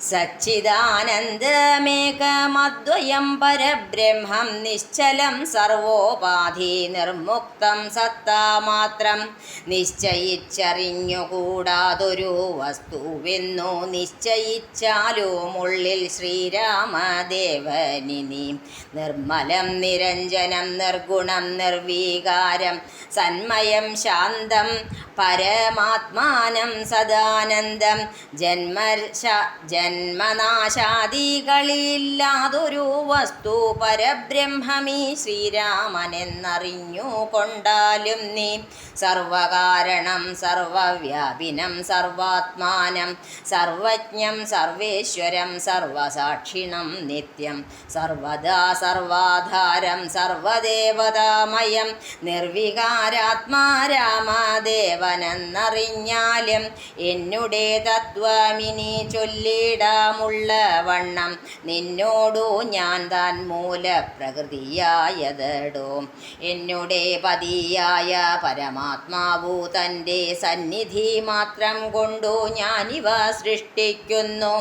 സച്ചിദാനന്ദമേകമദ്വയം പരബ്രഹ്മം നിശ്ചലം സർവോപാധി നിർമുക്തം സത്താമാത്രം നിശ്ചയിച്ചറിഞ്ഞുകൂടാതൊരു വസ്തുവെന്നു നിശ്ചയിച്ചാലും ഉള്ളിൽ ശ്രീരാമദേവനിനി നിർമ്മലം നിരഞ്ജനം നിർഗുണം നിർവീകാരം സന്മയം ശാന്തം പരമാത്മാനം സദാനന്ദം ജന്മനാശാദികളില്ലാതൊരു വസ്തു പരബ്രഹ്മമീ ശ്രീരാമനെന്നറിഞ്ഞു കൊണ്ടാലും നീ സർവകാരണം സർവവ്യാപിനം സർവാത്മാനം സർവജ്ഞം സർവേശ്വരം സർവസാക്ഷിണം നിത്യം സർവദാ സർവാധാരം സർവദേവതാമയം നിർവികാരാത്മാ രാമദേവനെന്നറിഞ്ഞാലും എന്നുടെ തത്വമിനി ചൊല്ലിടാമുള്ള വണ്ണം നിന്നോടു ഞാൻ താൻ മൂലപ്രകൃതിയായതടോ എന്നുടെ പതിയായ പരമാത്മാവു തൻ്റെ സന്നിധി മാത്രം കൊണ്ടു ഞാനിവ സൃഷ്ടിക്കുന്നു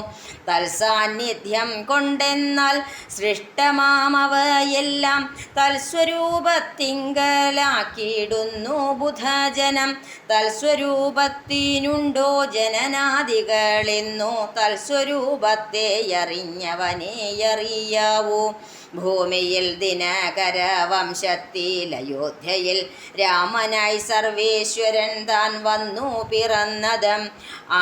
തൽസാന്നിധ്യം കൊണ്ടെന്നാൽ സൃഷ്ടമാമവയെല്ലാം തൽസ്വരൂപത്തിങ്കലാക്കിയിടുന്നു ബുധജനം തൽസ്വരൂപത്തിനുണ്ടോ ജനനാദികളെന്നു തൽസ്വരൂപത്തെ അറിഞ്ഞവനെ അറിയാവൂ ഭൂമിയിൽ ദിനകര വംശത്തിൽ അയോധ്യയിൽ രാമനായി സർവേശ്വരൻ താൻ വന്നു പിറന്നതും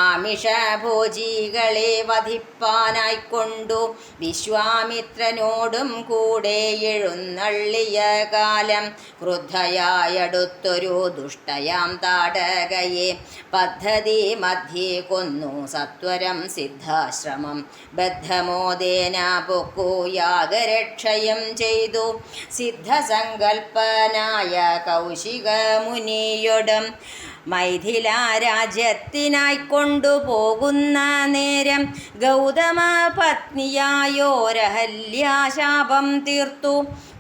ആമിഷഭോജികളെ വധിപ്പാനായിക്കൊണ്ടു വിശ്വാമിത്രനോടും കൂടെ എഴുന്നള്ളിയ കാലം ക്രുദ്ധയായടുത്തൊരു ദുഷ്ടയാം താടകയെ പദ്ധതി മധ്യേ കൊന്നു സത്വരം സിദ്ധാശ്രമം ബദ്ധമോദേന പൊക്കു യാഗരക്ഷയം ചെയ്തു സിദ്ധസങ്കൽപ്പനായ കൗശിക മുനിയോടും മൈഥില രാജ്യത്തിനായി കൊണ്ടുപോകുന്ന നേരം ഗൗതമ പത്നിയായോരഹല്യാശാപം തീർത്തു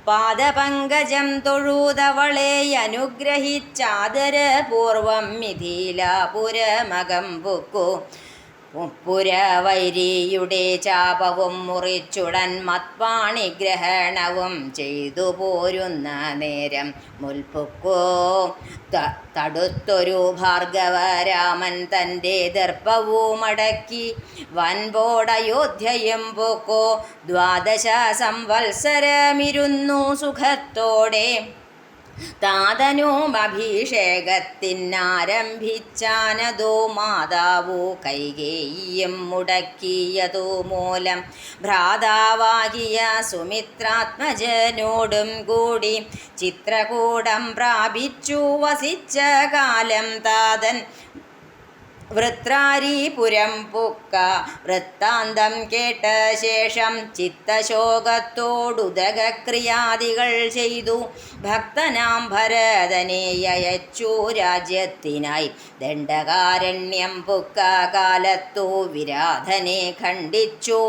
പാദപങ്കജം തൊഴുതവളെ അനുഗ്രഹിച്ചാദരപൂർവം മിഥിലാപുരമകം പൊക്കു പുരവൈരിയുടെ ചാപവും മുറിച്ചുടൻ മത്പാണിഗ്രഹണവും ചെയ്തു പോരുന്ന നേരം മുൽപ്പുക്കോ തടുത്തൊരു ഭാർഗവരാമൻ തൻ്റെ ദർപ്പവുമടക്കി വൻപോടയോധ്യയും പൊക്കോ 12 സംവത്സരമിരുന്നു സുഖത്തോടെ താതനും അഭിഷേകത്തിനാരംഭിച്ചാനതോ മാതാവു കൈകേയിയും മുടക്കിയതു മൂലം ഭ്രാതാവാകിയ സുമിത്രാത്മജനോടും കൂടി ചിത്രകൂടം പ്രാപിച്ചു വസിച്ച കാലം താതൻ വൃത്രാരീപുരം പുക്ക വൃത്താന്തം കേട്ട ശേഷം ചിത്തശോകത്തോടുദകക്രിയാദികൾ ചെയ്തു ഭക്തനാം ഭരതനെ അയച്ചു രാജ്യത്തിനായി ദണ്ഡകാരണ്യം പുക്ക കാലത്തു വിരാധനെ ഖണ്ഡിച്ചു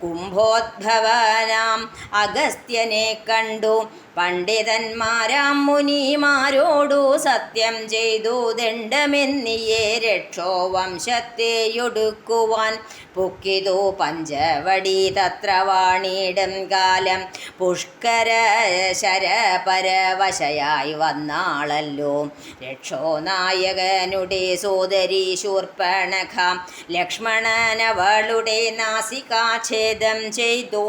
കുംഭോദ്ഭവനാം അഗസ്ത്യനെ കണ്ടു പണ്ഡിതന്മാരാം മുനിമാരോടു സത്യം ചെയ്തു ദണ്ഡമെന്നിയെ രക്ഷോവംശത്തെയൊടുക്കുവാൻ പുക്കിതു പഞ്ചവടി തത്ര വാണിടും കാലം പുഷ്കര ശരപരവശയായി വന്നാളല്ലോ രക്ഷോനായകനുടെ സോദരി ശൂർപ്പണഖ ലക്ഷ്മണനവളുടെ നാസികാഛേദം ചെയ്തു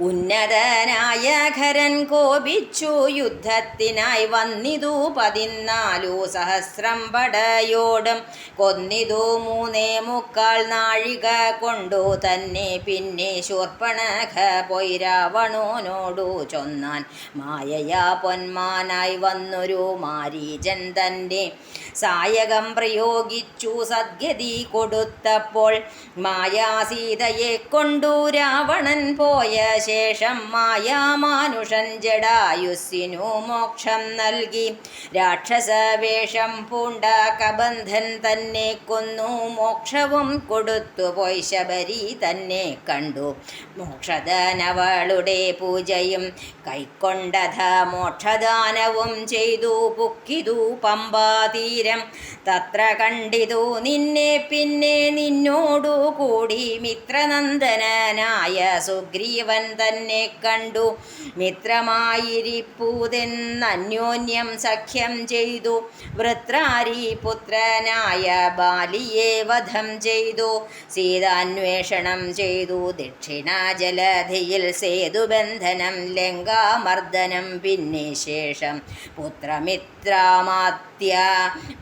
ഉന്നതനായ ഖരൻ കോപിച്ചു യുദ്ധത്തിനായി വന്നിതു 14 സഹസ്രം പടയോടും കൊന്നിതു 3.25 നാഴിക കൊണ്ടു തന്നെ പിന്നെ ശൂർപ്പണഖ പോയി രാവണനോടു ചൊന്നാൻ മായയാ പൊന്മാനായി വന്നൊരു മാരീചൻ തൻ്റെ സായകം പ്രയോഗിച്ചു സദ്ഗതി കൊടുത്തപ്പോൾ മായാസീതയെ കൊണ്ടു രാവണൻ പോയ ശേഷം മായാമാനുഷൻ ജടായുസ്സിനു മോക്ഷം നൽകി. രാക്ഷസവേഷം പൂണ്ട കബന്ധൻ തന്നെ കൊന്നു മോക്ഷവും കൊടുത്തുപോയി ശബരി തന്നെ കണ്ടു. മോക്ഷധനവളുടെ പൂജയും കൈക്കൊണ്ടഥ മോക്ഷദാനവും ചെയ്തു പുക്കിതു പമ്പാതീരം. തത്ര കണ്ടിതു നിന്നെ പിന്നെ നിന്നോടു കൂടി മിത്രനന്ദനായ സുഗ്രീവൻ തന്നെ കണ്ടു. മിത്രമായിരിപ്പൂതെന്നന്യോന്യം സഖ്യം ചെയ്തു. വൃത്രാരിപുത്രനായ ബാലിയെ വധം ചെയ്തു. സീതാന്വേഷണം ചെയ്തു. ദക്ഷിണാജലധിയിൽ സേതുബന്ധനം ലങ്കാമർദ്ദനം പിന്നെ ശേഷം പുത്രമിത്രാമാത്യ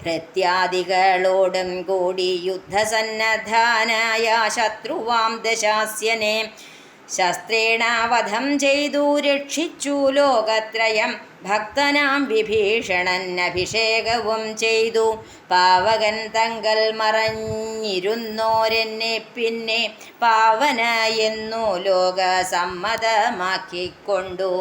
ഭൃത്യാദികളോടും കൂടി യുദ്ധസന്നദ്ധാനായ ശത്രുവാം ദശാസ്യനെ ശസ്ത്രേണ വധം ചെയ്തു രക്ഷിച്ചു ലോകത്രയം. ഭക്തനാം വിഭീഷണൻ അഭിഷേകവും ചെയ്തു. പാവകൻ തങ്കൽ മറഞ്ഞിരുന്നോരെന്നെ പിന്നെ പാവന എന്നു ലോകസമ്മതമാക്കിക്കൊണ്ടു.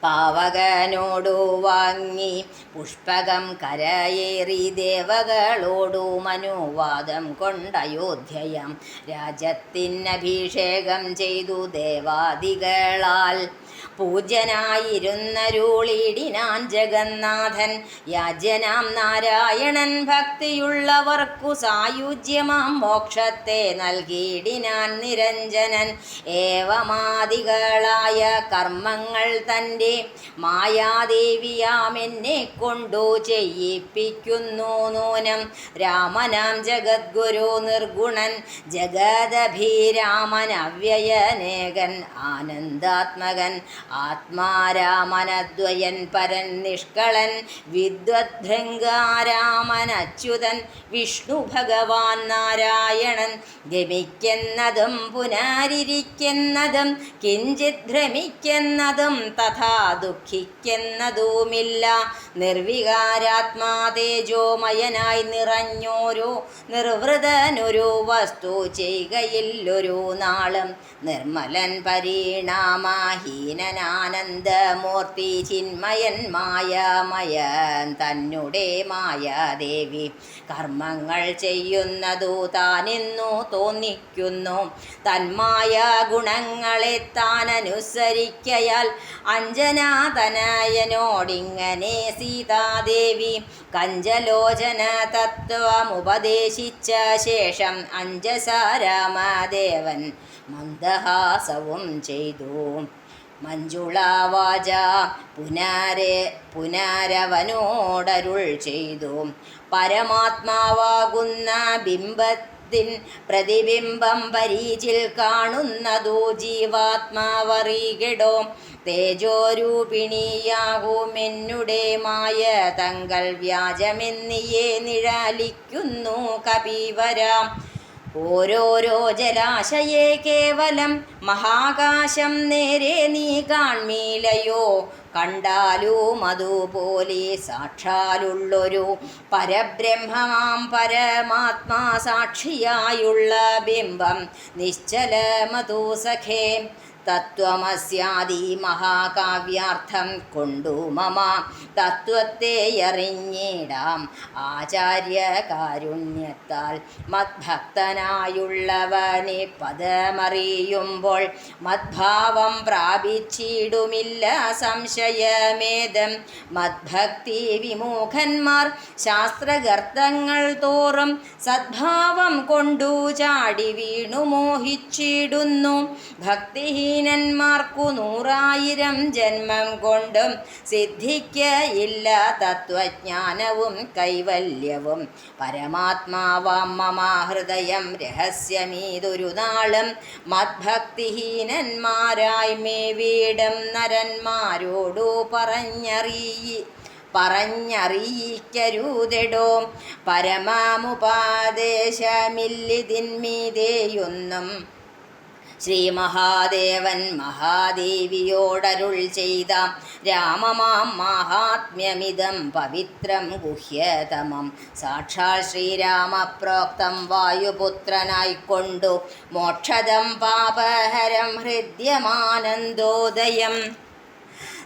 പാവകനോടു വാങ്ങി പുഷ്പകം കരയേറി ദേവകളോടു മനുവാദം കൊണ്ടയോധ്യയാം രാജ്യത്തിനഭിഷേകം ചെയ്തു ദേവാദികളാൽ. പൂജ്യനായിരുന്നരുളിടിനാൻ ജഗന്നാഥൻ യാജ്യനാം നാരായണൻ. ഭക്തിയുള്ളവർക്കു സായുജ്യമാം മോക്ഷത്തെ നൽകിയിടിനാൻ നിരഞ്ജനൻ. ഏവമാദികളായ കർമ്മങ്ങൾ തൻ്റെ മായാദേവിയാമെന്നെ കൊണ്ടു ചെയ്യിപ്പിക്കുന്നു നൂനം. രാമനാം ജഗദ്ഗുരു നിർഗുണൻ ജഗദഭിരാമൻ അവ്യയനേകൻ ആനന്ദാത്മകൻ ആത്മാരാമനദ്വയൻ പരൻ നിഷ്കളൻ വിദ്വദ്ഭൃംഗാരാമൻ അച്യുതൻ വിഷ്ണു ഭഗവാൻ നാരായണൻ. ഗമിക്കുന്നതും പുനരിരിക്കുന്നതും കിഞ്ചിത് ഭ്രമിക്കുന്നതും തഥാ ദുഃഖിക്കുന്നതുമില്ല. നിർവികാരാത്മാ തേജോമയനായി നിറഞ്ഞോരോ നിർവൃതനൊരു വസ്തു ചെയ്യുകയില്ലൊരു നാളും. നിർമ്മലൻ പരിണാമഹീനനാനന്ദമൂർത്തി ചിന്മയൻ മായാമയൻ തന്നെ മായാദേവി. കർമ്മങ്ങൾ ചെയ്യുന്നതു താനെന്നു തോന്നിക്കുന്നു. തന്മായ ഗുണങ്ങളെ താനനുസരിക്കയാൽ അഞ്ജനാതനയനോടിങ്ങനെ സീതാദേവി കഞ്ചലോചന തത്വമുപദേശിച്ച ശേഷം അഞ്ജസാ രാമദേവൻ മന്ദഹാസവും ചെയ്തു. മഞ്ജുളാവാച പുനരവനോടരുൾ ചെയ്തു. പരമാത്മാവാകുന്ന ബിംബത്തിൻ പ്രതിബിംബം പരീചിൽ കാണുന്നതു ജീവാത്മാവറികെടോ. തേജോരൂപിണിയാകുമെന്നുടെ മായ തങ്കൽ വ്യാജമെന്നിയെ നിഴലിക്കുന്നു കപിവര. ഓരോരോ ജലാശയെ കേവലം മഹാകാശം നേരെ നീ കാൺമീലയോ. കണ്ടാലും അതുപോലെ സാക്ഷാലുള്ളൊരു പരബ്രഹ്മമാം പരമാത്മാ സാക്ഷിയായുള്ള ബിംബം നിശ്ചലമതു സഖേ. തത്വമസ്യാദി മഹാകാവ്യാർത്ഥം കൊണ്ടു മമ തത്വത്തെ അറിഞ്ഞിടാം ആചാര്യകാരുണ്യത്താൽ. മദ്ഭക്തനായുള്ളവനെ പദമറിയുമ്പോൾ മദ്ഭാവം പ്രാപിച്ചിടുമില്ല സംശയമേദം. മദ്ഭക്തി വിമുഖന്മാർ ശാസ്ത്രഗർത്തങ്ങൾ തോറും സദ്ഭാവം കൊണ്ടു ചാടി വീണു മോഹിച്ചിടുന്നു. ഭക്തിഹീനന്മാർക്കു 100,000 ജന്മം കൊണ്ടും സിദ്ധിക്കയില്ല തത്വജ്ഞാനവും കൈവല്യവും. പരമാത്മാവാം മമ ഹൃദയം രഹസ്യമീതൊരു നാളും മദ്ഭക്തിഹീനന്മാരായി മേവിടും നരന്മാരോടു പറഞ്ഞറിയിക്കരുതെടോ. പരമാമുപദേശമില്ലിതിന്മീതേയൊന്നും ശ്രീ മഹാദേവൻ മഹാദേവിയോടരുൾ ചെയ്ത രാമമാം മാഹാത്മ്യമിതം പവിത്രം ഗുഹ്യതമം സാക്ഷാൽ ശ്രീരാമപ്രോക്തം വായുപുത്രനായിക്കൊണ്ടു മോക്ഷദം പാപഹരം ഹൃദ്യമാനന്ദോദയം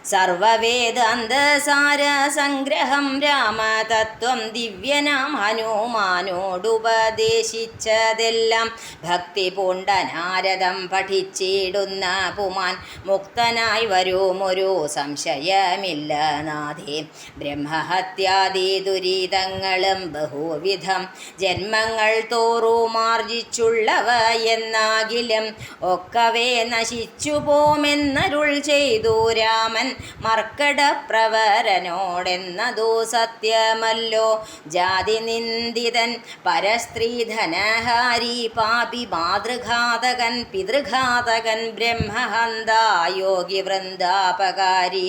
സർവവേദാന്തസാര സംഗ്രഹം രാമതത്വം ദിവ്യനാം ഹനുമാനോടുപദേശിച്ചതെല്ലാം ഭക്തി പൂണ്ട നാരദം പഠിച്ചിടുന്ന പുമാൻ മുക്തനായി വരുമൊരു സംശയമില്ല നാഥേ. ബ്രഹ്മഹത്യാദി ദുരിതങ്ങളും ബഹുവിധം ജന്മങ്ങൾ തോറുമാർജിച്ചുള്ളവ എന്നാകിലും ഒക്കവേ നശിച്ചു പോമെന്നരുൾ ചെയ്തു രാമൻ മർക്കടപ്രവരനോടെന്നതു സത്യമല്ലോ. ജാതി നിന്ദിതൻ പരസ്ത്രീധനഹാരി പാപി മാതൃഘാതകൻ പിതൃഘാതകൻ ബ്രഹ്മഹന്ത യോഗി വൃന്ദാപകാരി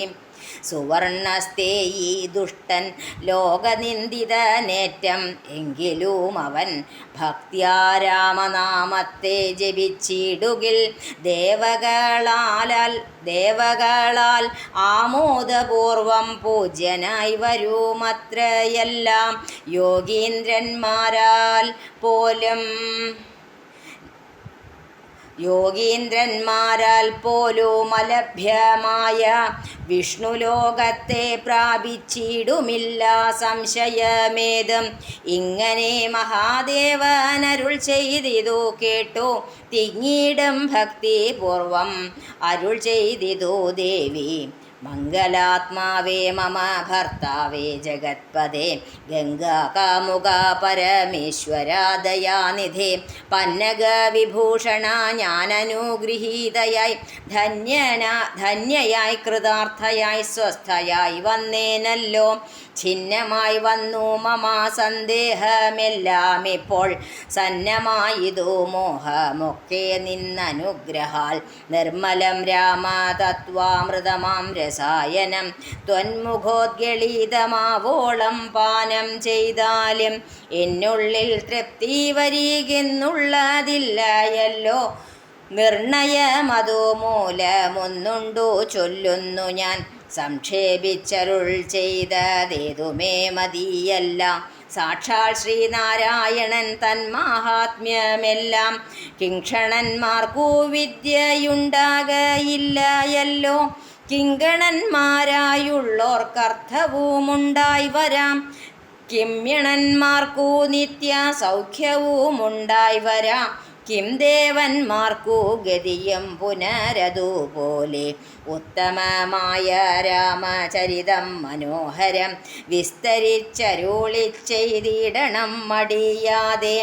സുവർണസ്തേയി ദുഷ്ടൻ ലോകനിന്ദിതനേറ്റം എങ്കിലും അവൻ ഭക്ത്യാ രാമനാമത്തെ ജപിച്ചിടുകിൽ ദേവകളാൽ ആമോദപൂർവം പൂജ്യനായി വരുമത്രയെല്ലാം യോഗീന്ദ്രന്മാരാൽ പോലും അലഭ്യമായ വിഷ്ണുലോകത്തെ പ്രാപിച്ചിടുമില്ല സംശയമേതും. ഇങ്ങനെ മഹാദേവനരുൾ ചെയ്തിതു കേട്ടു തിങ്ങിടും ഭക്തിപൂർവം അരുൾ ചെയ്തിതു ദേവി. മംഗലാത്മാവേ മമ ഭർത്താവേ ജഗത്പദേ ഗംഗാകാമുക പരമേശ്വര ദയാനിധേ പന്നഗ വിഭൂഷണ ഞാനനുഗൃഹീതയായി ധന്യയായി കൃതാർത്ഥയായി സ്വസ്ഥയായി വന്നേനല്ലോ. ഛിന്നമായി വന്നു മമ സന്ദേഹമെല്ലാം ഇപ്പോൾ സന്നമായിതു മോഹമൊക്കെ നിന്നനുഗ്രഹാൽ നിർമ്മലം രാമ തത്വാമൃതമാം രസായനം ത്വന്മുഖോദ്ഗളിതമാവോളം പാനം ചെയ്താലും എന്നുള്ളിൽ തൃപ്തി വരികെന്നുള്ളതില്ലയല്ലോ. നിർണയമതു മൂലമൊന്നുണ്ടു ചൊല്ലുന്നു ഞാൻ സംക്ഷേപിച്ചരുൾ ചെയ്തതേതുമേ മതിയല്ല. സാക്ഷാൽ ശ്രീനാരായണൻ തന്മാഹാത്മ്യമെല്ലാം കിങ്കണന്മാർക്കു വിദ്യയുണ്ടാകയില്ലയല്ലോ. കിങ്കണന്മാരായുള്ളോർക്കർത്ഥവുമുണ്ടായി വരാം കിമ്യണന്മാർക്കു നിത്യ സൗഖ്യവുമുണ്ടായി വരാം. കിം ദേവന്മാർക്കു ഗതിയും പുനരതുപോലെ ഉത്തമമായ രാമചരിതം മനോഹരം വിസ്തരിച്ചരുളിച്ചെയ്തിടണം മടിയാതെ.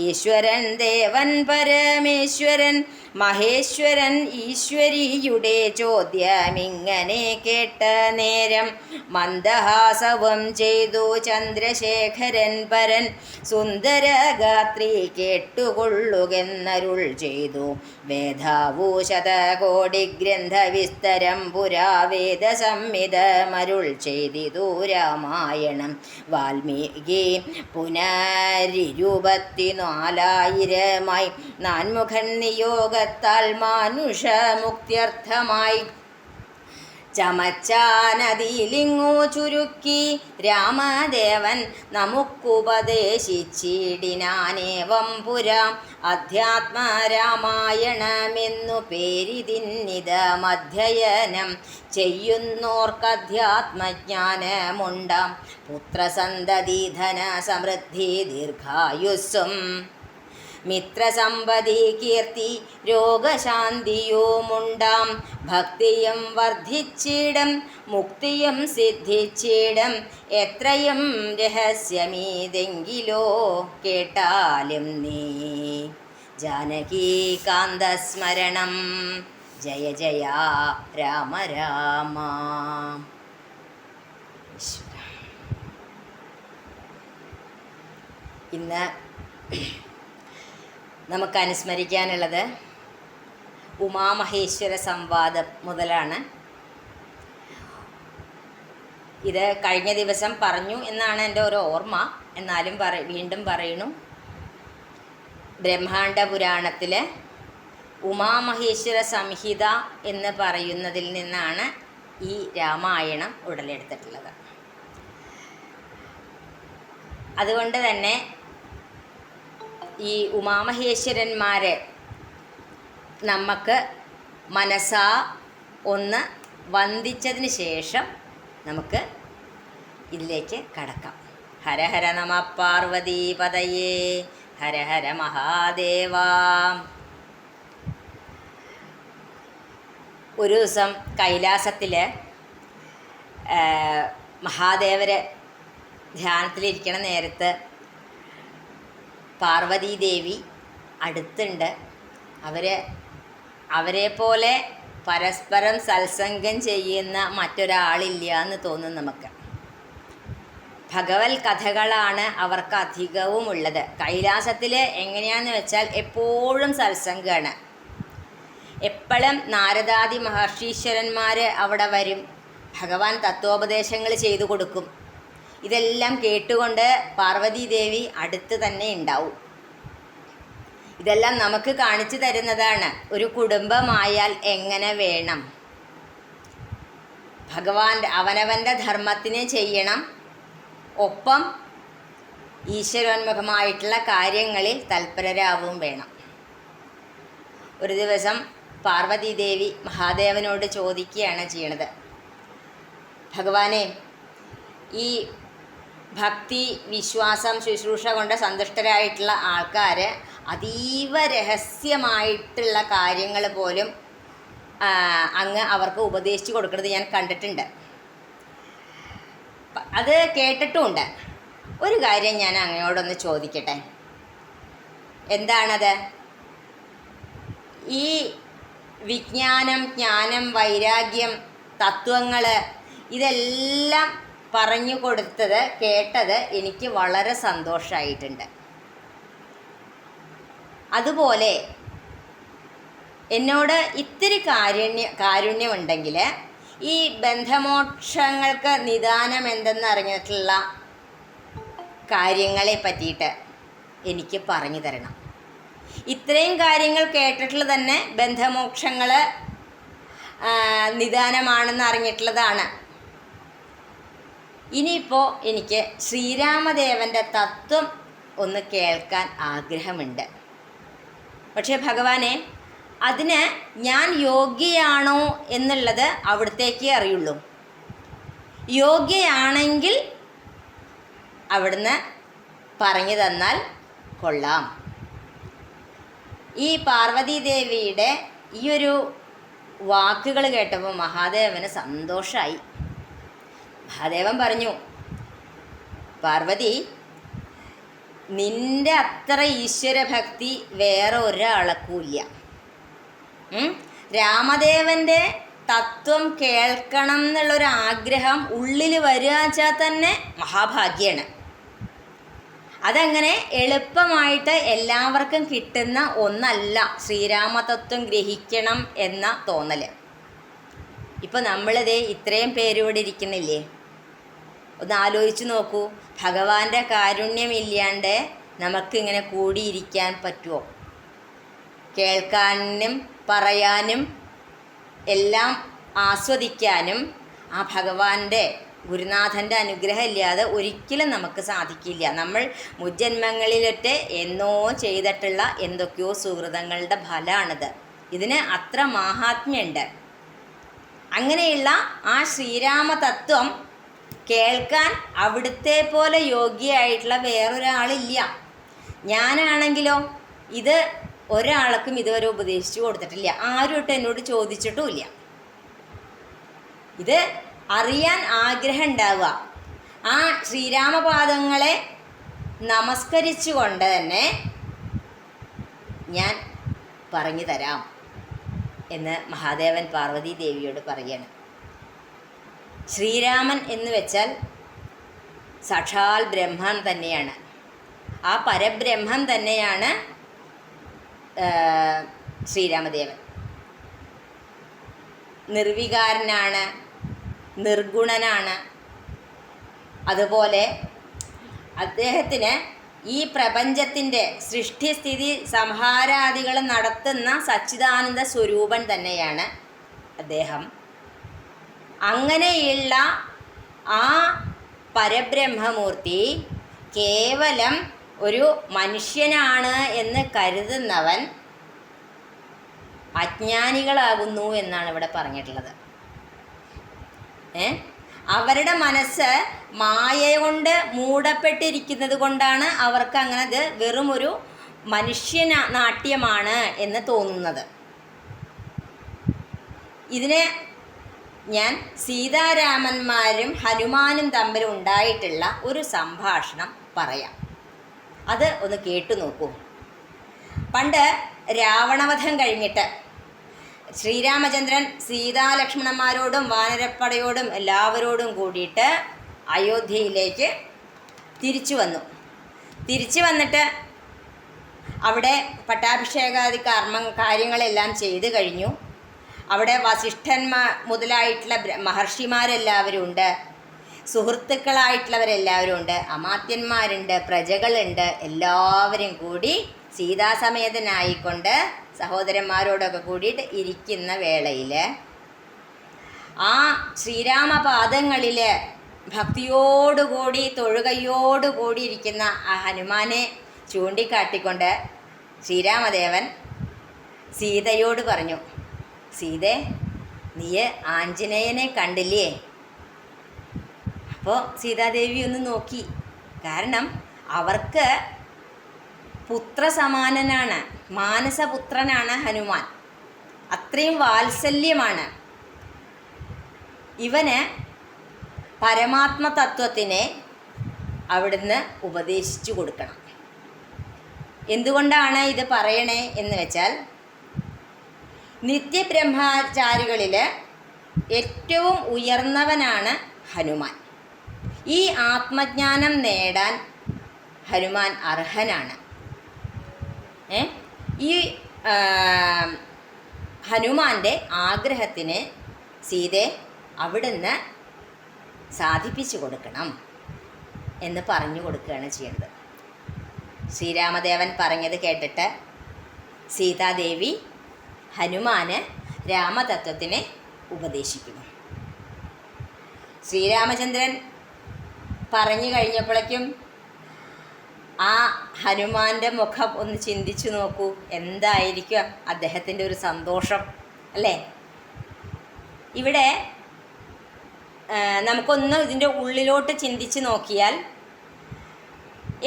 ഈശ്വരൻ ദേവൻ പരമേശ്വരൻ മഹേശ്വരൻ ഈശ്വരിയുടെ ചോദ്യമിങ്ങനെ കേട്ട നേരം മന്ദഹാസവും ചെയ്തു ചന്ദ്രശേഖരൻ പരൻ. സുന്ദരഗാത്രി കേട്ടുകൊള്ളുകെന്നരുൾ ചെയ്തു വേദാഭൂഷതകോടി ഗ്രന്ഥവിസ്തരം പുരാ വേദസംഹിതമരുൾ ചെയ്തിതു രാമായണം. വാൽമീകി പുനരിരുപത്തിനാലായിരമായി നാൻമുഖൻ നിയോഗത്താൽ മാനുഷമുക്ത്യർത്ഥമായി ചമച്ചാനതിലിങ്ങു ചുരുക്കി രാമദേവൻ നമുക്കുപദേശിച്ചിടിനാനേവം പുരാ. അധ്യാത്മരാമായണമെന്നു പേരിതിന്നിതമധ്യയനം ചെയ്യുന്നോർക്കധ്യാത്മജ്ഞാനമുണ്ടാം. പുത്രസന്തതി ധന സമൃദ്ധി ദീർഘായുസ്സും മിത്രസമ്പതി കീർത്തി രോഗശാന്തിയുമുണ്ടാം. ഭക്തിയും വർദ്ധിച്ചിടം മുക്തിയും സിദ്ധിച്ചിടം എത്രയും രഹസ്യമീതെങ്കിലോ കേട്ടാലും നീ. ജാനകീകാന്തസ്മരണം ജയ ജയ രാമ രാമ. ഇന്ന് നമുക്ക് അനുസ്മരിക്കാനുള്ളത് ഉമാമഹേശ്വര സംവാദം മുതലാണ്. ഇത് കഴിഞ്ഞ ദിവസം പറഞ്ഞു എന്നാണ് എൻ്റെ ഒരു ഓർമ്മ. എന്നാലും വീണ്ടും പറയണു. ബ്രഹ്മാണ്ഡ പുരാണത്തിൽ ഉമാമഹേശ്വര സംഹിത എന്ന് പറയുന്നതിൽ നിന്നാണ് ഈ രാമായണം ഉടലെടുത്തിട്ടുള്ളത്. അതുകൊണ്ട് തന്നെ ഈ ഉമാമഹേശ്വരന്മാരെ നമുക്ക് മനസ്സാ ഒന്ന് വന്ദിച്ചതിന് ശേഷം നമുക്ക് ഇതിലേക്ക് കടക്കാം. ഹര ഹര നമ പാർവതീപതയേ, ഹര ഹര മഹാദേവാ. ഒരു ദിവസം കൈലാസത്തിൽ മഹാദേവര് ധ്യാനത്തിലിരിക്കണ നേരത്ത് പാർവതീദേവി അടുത്തുണ്ട്. അവരെ പോലെ പരസ്പരം സത്സംഗം ചെയ്യുന്ന മറ്റൊരാളില്ല എന്ന് തോന്നും നമുക്ക്. ഭഗവത് കഥകളാണ് അവർക്ക് അധികവും ഉള്ളത്. കൈലാസത്തിൽ എങ്ങനെയാണെന്ന് വെച്ചാൽ എപ്പോഴും സത്സംഗമാണ്. എപ്പോഴും നാരദാദി മഹർഷീശ്വരന്മാർ അവിടെ വരും, ഭഗവാൻ തത്വോപദേശങ്ങൾ ചെയ്തു കൊടുക്കും. ഇതെല്ലാം കേട്ടുകൊണ്ട് പാർവതീദേവി അടുത്ത് തന്നെ ഉണ്ടാവും. ഇതെല്ലാം നമുക്ക് കാണിച്ചു തരുന്നതാണ് ഒരു കുടുംബമായാൽ എങ്ങനെ വേണം. അവനവൻ്റെ ധർമ്മത്തിനെ ചെയ്യണം, ഒപ്പം ഈശ്വരോന്മുഖമായിട്ടുള്ള കാര്യങ്ങളിൽ തൽപരരാവും വേണം. ഒരു ദിവസം പാർവതീദേവി മഹാദേവനോട് ചോദിക്കുകയാണ് ചെയ്യണത്, ഭഗവാനെ, ഈ ഭക്തി വിശ്വാസം ശുശ്രൂഷ കൊണ്ട് സന്തുഷ്ടരായിട്ടുള്ള ആൾക്കാർ അതീവ രഹസ്യമായിട്ടുള്ള കാര്യങ്ങൾ പോലും അങ്ങ് അവർക്ക് ഉപദേശിച്ചു കൊടുക്കുന്നത് ഞാൻ കണ്ടിട്ടുണ്ട്, അത് കേട്ടിട്ടുമുണ്ട്. ഒരു കാര്യം ഞാൻ അങ്ങയോടൊന്ന് ചോദിക്കട്ടെ. എന്താണത്? ഈ വിജ്ഞാനം, ജ്ഞാനം, വൈരാഗ്യം, തത്വങ്ങൾ ഇതെല്ലാം പറഞ്ഞു കൊടുത്തത് കേട്ടത് എനിക്ക് വളരെ സന്തോഷമായിട്ടുണ്ട്. അതുപോലെ എന്നോട് ഇത്തിരി കാരുണ്യമുണ്ടെങ്കിൽ ഈ ബന്ധമോക്ഷങ്ങൾക്ക് നിദാനം എന്തെന്ന് അറിഞ്ഞിട്ടുള്ള കാര്യങ്ങളെ പറ്റിയിട്ട് എനിക്ക് പറഞ്ഞു തരണം. ഇത്രയും കാര്യങ്ങൾ കേട്ടിട്ടുള്ളത് തന്നെ ബന്ധമോക്ഷങ്ങൾ നിദാനമാണെന്ന് അറിഞ്ഞിട്ടുള്ളതാണ്. ഇനിയിപ്പോൾ എനിക്ക് ശ്രീരാമദേവൻ്റെ തത്വം ഒന്ന് കേൾക്കാൻ ആഗ്രഹമുണ്ട്. പക്ഷേ ഭഗവാനെ, അതിന് ഞാൻ യോഗ്യയാണോ എന്നുള്ളത് അവിടത്തേക്കേ അറിയുള്ളൂ. യോഗ്യയാണെങ്കിൽ അവിടുന്ന് പറഞ്ഞു തന്നാൽ കൊള്ളാം. ഈ പാർവതീദേവിയുടെ ഈ ഒരു വാക്കുകൾ കേട്ടപ്പോൾ മഹാദേവന് സന്തോഷമായി. മഹാദേവൻ പറഞ്ഞു, പാർവതി, നിൻ്റെ അത്ര ഈശ്വരഭക്തി വേറെ ഒരാൾക്കുമില്ല. രാമദേവൻ്റെ തത്വം കേൾക്കണം എന്നുള്ളൊരാഗ്രഹം ഉള്ളിൽ വരികച്ചാൽ തന്നെ മഹാഭാഗ്യമാണ്. അതങ്ങനെ എളുപ്പമായിട്ട് എല്ലാവർക്കും കിട്ടുന്ന ഒന്നല്ല ശ്രീരാമതത്വം ഗ്രഹിക്കണം എന്ന തോന്നൽ. ഇപ്പോൾ നമ്മളിതേ ഇത്രയും പേരിവിടെ ഇരിക്കുന്നില്ലേ, ഒന്ന് ആലോചിച്ച് നോക്കൂ. ഭഗവാന്റെ കാരുണ്യമില്ലാണ്ട് നമുക്കിങ്ങനെ കൂടിയിരിക്കാൻ പറ്റുമോ? കേൾക്കാനും പറയാനും എല്ലാം ആസ്വദിക്കാനും ആ ഭഗവാന്റെ ഗുരുനാഥൻ്റെ അനുഗ്രഹം ഇല്ലാതെ ഒരിക്കലും നമുക്ക് സാധിക്കില്ല. നമ്മൾ മുജ്ജന്മങ്ങളിലൊക്കെ എന്നോ ചെയ്തിട്ടുള്ള എന്തൊക്കെയോ സുഹൃതങ്ങളുടെ ഫലമാണിത്. ഇതിന് അത്ര മാഹാത്മ്യമുണ്ട്. അങ്ങനെയുള്ള ആ ശ്രീരാമ തത്വം കേൾക്കാൻ അവിടുത്തെ പോലെ യോഗ്യയായിട്ടുള്ള വേറൊരാളില്ല. ഞാനാണെങ്കിലോ ഇത് ഒരാൾക്കും ഇതുവരെ ഉപദേശിച്ചു കൊടുത്തിട്ടില്ല, ആരും ഇട്ട് എന്നോട് ചോദിച്ചിട്ടുമില്ല. ഇത് അറിയാൻ ആഗ്രഹം ഉണ്ടാവുക. ആ ശ്രീരാമപാദങ്ങളെ നമസ്കരിച്ചുകൊണ്ട് തന്നെ ഞാൻ പറഞ്ഞു തരാം എന്ന് മഹാദേവൻ പാർവതീദേവിയോട് പറയാണ്. ശ്രീരാമൻ എന്ന് വെച്ചാൽ സാക്ഷാൽ ബ്രഹ്മം തന്നെയാണ്. ആ പരബ്രഹ്മം തന്നെയാണ് ശ്രീരാമദേവൻ. നിർവികാരനാണ്, നിർഗുണനാണ്. അതുപോലെ അദ്ദേഹത്തിന് ഈ പ്രപഞ്ചത്തിൻ്റെ സൃഷ്ടിസ്ഥിതി സംഹാരാദികൾ നടത്തുന്ന സച്ചിദാനന്ദ സ്വരൂപൻ തന്നെയാണ് അദ്ദേഹം. അങ്ങനെയുള്ള ആ പരബ്രഹ്മമൂർത്തി കേവലം ഒരു മനുഷ്യനാണ് എന്ന് കരുതുന്നവൻ അജ്ഞാനികളാകുന്നു എന്നാണ് ഇവിടെ പറഞ്ഞിട്ടുള്ളത്. അവരുടെ മനസ്സ് മായ കൊണ്ട് മൂടപ്പെട്ടിരിക്കുന്നത് കൊണ്ടാണ് അവർക്ക് അങ്ങനെ അത് വെറും ഒരു നാട്യമാണ് എന്ന് തോന്നുന്നത്. ഇതിനെ ഞാൻ സീതാരാമന്മാരും ഹനുമാനും തമ്മിൽ ഉണ്ടായിട്ടുള്ള ഒരു സംഭാഷണം പറയാം. അത് ഒന്ന് കേട്ടു നോക്കൂ. പണ്ട് രാവണവധം കഴിഞ്ഞിട്ട് ശ്രീരാമചന്ദ്രൻ സീതാലക്ഷ്മണന്മാരോടും വാനരപ്പടയോടും എല്ലാവരോടും കൂടിയിട്ട് അയോധ്യയിലേക്ക് തിരിച്ചു വന്നിട്ട് അവിടെ പട്ടാഭിഷേകാദി കാര്യങ്ങളെല്ലാം ചെയ്തു കഴിഞ്ഞു. അവിടെ വസിഷ്ഠന്മാർ മുതലായിട്ടുള്ള മഹർഷിമാരെല്ലാവരും ഉണ്ട്, സുഹൃത്തുക്കളായിട്ടുള്ളവരെല്ലാവരും ഉണ്ട്, അമാത്യന്മാരുണ്ട്, പ്രജകളുണ്ട്. എല്ലാവരും കൂടി സീതാസമേതനായിക്കൊണ്ട് സഹോദരന്മാരോടൊക്കെ കൂടിയിട്ട് ഇരിക്കുന്ന വേളയിൽ ആ ശ്രീരാമപാദങ്ങളിൽ ഭക്തിയോടുകൂടി തൊഴുകയോടുകൂടി ഇരിക്കുന്ന ആ ഹനുമാനെ ചൂണ്ടിക്കാട്ടിക്കൊണ്ട് ശ്രീരാമദേവൻ സീതയോട് പറഞ്ഞു, സീതേ, നീ ആഞ്ജനേയനെ കണ്ടില്ലേ? അപ്പോൾ സീതാദേവി ഒന്ന് നോക്കി. കാരണം അവർക്ക് പുത്രസമാനനാണ്, മാനസപുത്രനാണ് ഹനുമാൻ. അത്രയും വാത്സല്യമാണ്. ഇവന് പരമാത്മതത്വത്തിനെ അവിടുന്ന് ഉപദേശിച്ചു കൊടുക്കണം. എന്തുകൊണ്ടാണ് ഇത് പറയണേ എന്ന് വെച്ചാൽ, നിത്യബ്രഹ്മചാരികളിൽ ഏറ്റവും ഉയർന്നവനാണ് ഹനുമാൻ. ഈ ആത്മജ്ഞാനം നേടാൻ ഹനുമാൻ അർഹനാണ്. ഈ ഹനുമാൻ്റെ ആഗ്രഹത്തിന് സീതയെ അവിടുന്ന് സാധിപ്പിച്ചു കൊടുക്കണം എന്ന് പറഞ്ഞു കൊടുക്കുകയാണ് ചെയ്യുന്നത്. ശ്രീരാമദേവൻ പറഞ്ഞത് കേട്ടിട്ട് സീതാദേവി ഹനുമാന് രാമതത്വത്തിനെ ഉപദേശിക്കുന്നു. ശ്രീരാമചന്ദ്രൻ പറഞ്ഞു കഴിഞ്ഞപ്പോഴേക്കും ആ ഹനുമാൻ്റെ മുഖം ഒന്ന് ചിന്തിച്ചു നോക്കൂ. എന്തായിരിക്കും അദ്ദേഹത്തിൻ്റെ ഒരു സന്തോഷം അല്ലേ? ഇവിടെ നമുക്കൊന്ന് ഇതിൻ്റെ ഉള്ളിലോട്ട് ചിന്തിച്ച് നോക്കിയാൽ,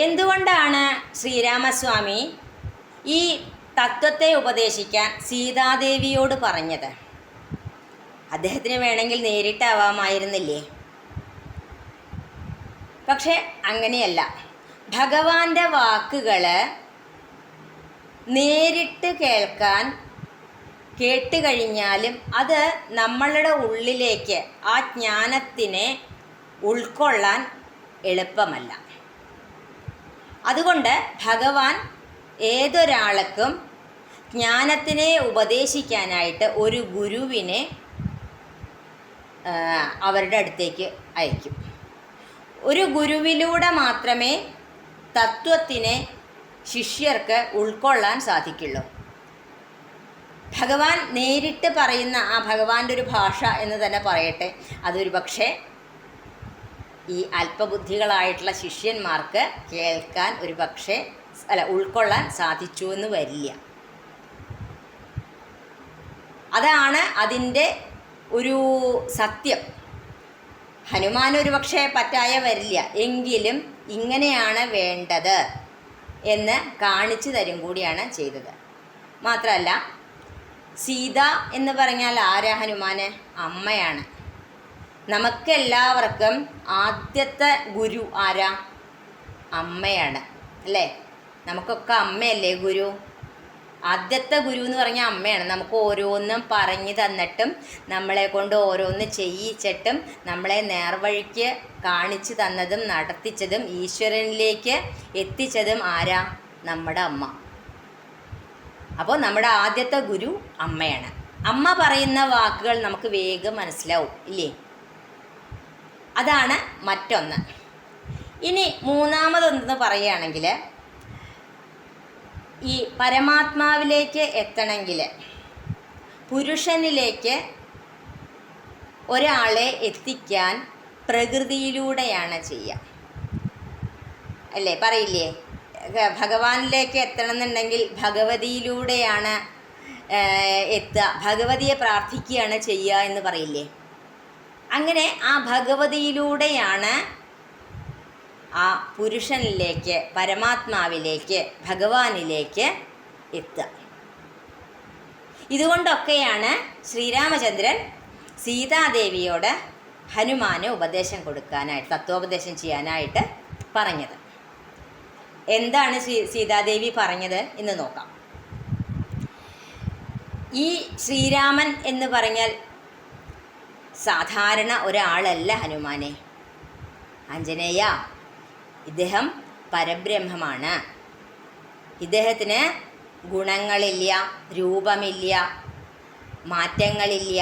എന്തുകൊണ്ടാണ് ശ്രീരാമസ്വാമി ഈ തത്വത്തെ ഉപദേശിക്കാൻ സീതാദേവിയോട് പറഞ്ഞത്? അദ്ദേഹത്തിന് വേണമെങ്കിൽ നേരിട്ടാവാമായിരുന്നില്ലേ? പക്ഷെ അങ്ങനെയല്ല. ഭഗവാന്റെ വാക്കുകൾ നേരിട്ട് കേട്ടുകഴിഞ്ഞാലും അത് നമ്മളുടെ ഉള്ളിലേക്ക് ആ ജ്ഞാനത്തിനെ ഉൾക്കൊള്ളാൻ എളുപ്പമല്ല. അതുകൊണ്ട് ഭഗവാൻ ഏതൊരാൾക്കും ജ്ഞാനത്തിനെ ഉപദേശിക്കാനായിട്ട് ഒരു ഗുരുവിനെ അവരുടെ അടുത്തേക്ക് അയക്കും. ഒരു ഗുരുവിലൂടെ മാത്രമേ തത്വത്തിനെ ശിഷ്യർക്ക് ഉൾക്കൊള്ളാൻ സാധിക്കുള്ളൂ. ഭഗവാൻ നേരിട്ട് പറയുന്ന ആ ഭഗവാന്റെ ഒരു ഭാഷ എന്ന് തന്നെ പറയട്ടെ, അതൊരു പക്ഷേ ഈ അല്പബുദ്ധികളായിട്ടുള്ള ശിഷ്യന്മാർക്ക് കേൾക്കാൻ ഉൾക്കൊള്ളാൻ സാധിച്ചു എന്ന് വരില്ല. അതാണ് അതിൻ്റെ ഒരു സത്യം. ഹനുമാൻ ഒരു പക്ഷേ പറ്റായ വരില്ല, എങ്കിലും ഇങ്ങനെയാണ് വേണ്ടത് എന്ന് കാണിച്ചു തരും കൂടിയാണ് ചെയ്തത്. മാത്രമല്ല, സീത എന്ന് പറഞ്ഞാൽ ആരാ? ഹനുമാന് അമ്മയാണ്. നമുക്കെല്ലാവർക്കും ആദ്യത്തെ ഗുരു ആരാ? അമ്മയാണ് അല്ലേ? നമുക്കൊക്കെ അമ്മയല്ലേ ഗുരു? ആദ്യത്തെ ഗുരു എന്ന് പറഞ്ഞാൽ അമ്മയാണ്. നമുക്ക് ഓരോന്നും പറഞ്ഞു തന്നിട്ടും നമ്മളെ കൊണ്ട് ഓരോന്ന് ചെയ്യിച്ചിട്ടും നമ്മളെ നേർവഴിക്ക് കാണിച്ചു തന്നതും നടത്തിച്ചതും ഈശ്വരനിലേക്ക് എത്തിച്ചതും ആരാ? നമ്മുടെ അമ്മ. അപ്പോൾ നമ്മുടെ ആദ്യത്തെ ഗുരു അമ്മയാണ്. അമ്മ പറയുന്ന വാക്കുകൾ നമുക്ക് വേഗം മനസ്സിലാവും ഇല്ലേ? അതാണ് മറ്റൊന്ന്. ഇനി മൂന്നാമതൊന്ന് പറയുകയാണെങ്കിൽ, ഈ പരമാത്മാവിലേക്ക് എത്തണമെങ്കിൽ പുരുഷനിലേക്ക് ഒരാളെ എത്തിക്കാൻ പ്രകൃതിയിലൂടെയാണ് ചെയ്യുക, അല്ലേ? പറയില്ലേ, ഭഗവാനിലേക്ക് എത്തണം എന്നുണ്ടെങ്കിൽ ഭഗവതിയിലൂടെയാണ് എത്തുക, ഭഗവതിയെ പ്രാർത്ഥിക്കുകയാണ് ചെയ്യുക എന്ന് പറയില്ലേ? അങ്ങനെ ആ ഭഗവതിയിലൂടെയാണ് ആ പുരുഷനിലേക്ക്, പരമാത്മാവിലേക്ക്, ഭഗവാനിലേക്ക് എത്തുക. ഇതുകൊണ്ടൊക്കെയാണ് ശ്രീരാമചന്ദ്രൻ സീതാദേവിയോട് ഹനുമാന് ഉപദേശം കൊടുക്കാനായിട്ട്, തത്വോപദേശം ചെയ്യാനായിട്ട് പറഞ്ഞത്. എന്താണ് സീതാദേവി പറഞ്ഞത് എന്ന് നോക്കാം. ഈ ശ്രീരാമൻ എന്ന് പറഞ്ഞാൽ സാധാരണ ഒരാളല്ല ഹനുമാനെ. ആഞ്ജനേയ, ഇദ്ദേഹം പരബ്രഹ്മമാണ്. ഇദ്ദേഹത്തിന് ഗുണങ്ങളില്ല, രൂപമില്ല, മാറ്റങ്ങളില്ല,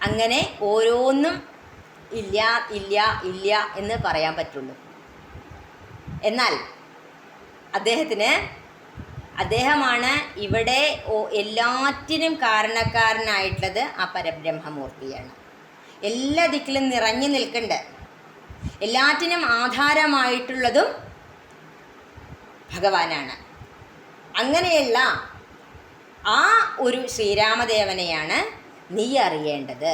അങ്ങനെ ഓരോന്നും ഇല്ല ഇല്ല ഇല്ല എന്ന് പറയാൻ പറ്റുള്ളൂ. എന്നാൽ അദ്ദേഹമാണ് ഇവിടെ എല്ലാറ്റിനും കാരണക്കാരനായിട്ടുള്ളത്. ആ പരബ്രഹ്മമൂർത്തിയാണ്. എല്ലാ ദിക്കിലും നിറഞ്ഞു നിൽക്കുന്നുണ്ട്. എല്ലാറ്റിനും ആധാരമായിട്ടുള്ളതും ഭഗവാനാണ്. അങ്ങനെയുള്ള ആ ഒരു ശ്രീരാമദേവനെയാണ് നീ അറിയേണ്ടത്.